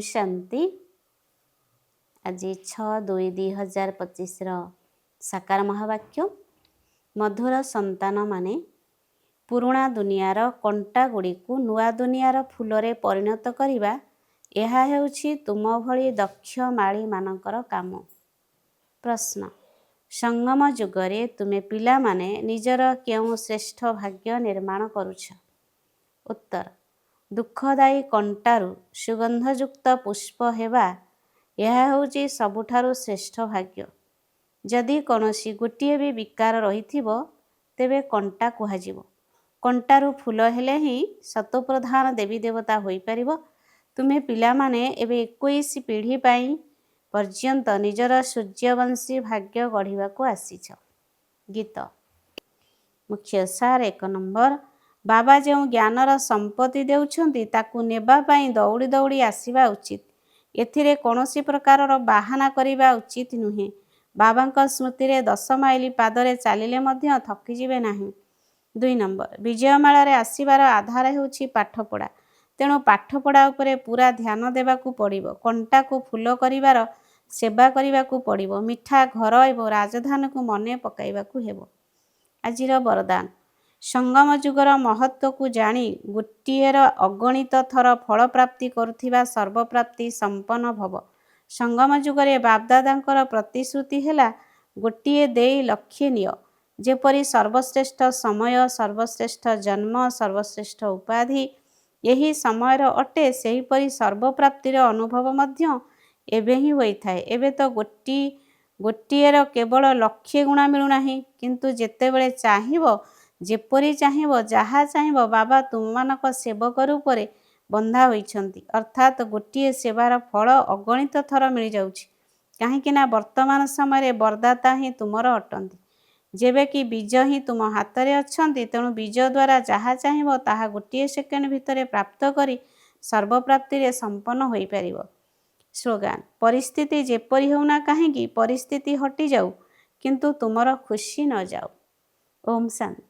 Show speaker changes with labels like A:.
A: शांति। आज 6/2/2025 साकार महावाक्य। मधुर संतान माने पुराणा दुनियार कंटा गुड़ी को नुआ दुनियार फूलरे परिणत करिबा एहा हेउछि तुम भली दक्ष माली मानकर काम। प्रश्न, संगम जुगरे तुमे पिला माने निजर केउ श्रेष्ठ भाग्य निर्माण करुछ? उत्तर, दुखदायी कंटारू सुगंधयुक्त पुष्प हेबा यह हेउछि सबुठारु श्रेष्ठ भाग्य। जदि कौनसी गोटिए भी विकार रहिथिबो तेबे कंटा कुहाजिबो। कंटारू फूल हेले ही शतप्रधान देवी देवता होई परिबो। तुमे पिला माने एबे 21 पीढ़ी पाई पर्यंत निजर सूर्यवंशी भाग्य गढ़िबा को आसीछ। गीत मुख्य सार 1 नंबर, बाबा जो ज्ञानर संपत्ति देउछंती ताकू नेबा पाई दौड़ी दौड़ी आसीबा उचित। एथिरे कौनसी प्रकारर बाहाना करिबा उचित नुहे। बाबांक स्मृतिरे 10 माइली पादरे चालिले मध्य थकी जिबे नाही। 2 नंबर, विजयमालारे आसीबार आधार हेउछि पाठपढ़ा। तेणु पाठपढ़ा उपरे पूरा ध्यान देबाकू पड़िबो। कंटाकू फूल करिबार सेवा करिबाकू पड़िबो। मिठा घर एवं राजधानी को मने पकाइबाकू हेबो। आजिर वरदान, संगम जुगर महत्व को जानी गोटिएर अगणित थर फल प्राप्ति करुथिबा सर्वप्राप्ति संपन्न भव। संगम जुगरे बापदादांकर प्रतिश्रुति हेला गोटिए देई लक्ष्य निय। जेपरि सर्वश्रेष्ठ समय, सर्वश्रेष्ठ जन्म, सर्वश्रेष्ठ उपाधि यही समयर अटे, सेहीपरि सर्वप्राप्तिर अनुभव मध्य एबे ही होइथाए। एबे तो गोटिएर केवल लक्ष्य गुणा मिलुनाही, किंतु जेतेबेले चाहिबो, जेपरि चाहिबो, जहा चाहिबो, बाबा तुममानक सेवक रूपरे बंधा होइछंती। अर्थात गोटिए सेवार फल अगणित थर मिल जाउछि। काहेकि ना वर्तमान समय बरदाता ही तुमर अटंती। जेबे कि बीज ही तुम हातरे अछंती, तेणु बीज द्वारा जहा चाहिबो ताहा गोटिए सेकेंड भितरे प्राप्त करी सर्वप्राप्ति संपन्न होई परिबो। स्लोगान, परिस्थिति जेपरि होना काहेकि परिस्थिति हटि जाऊ, किंतु तुमर खुशी न जाऊ। ओम शांति।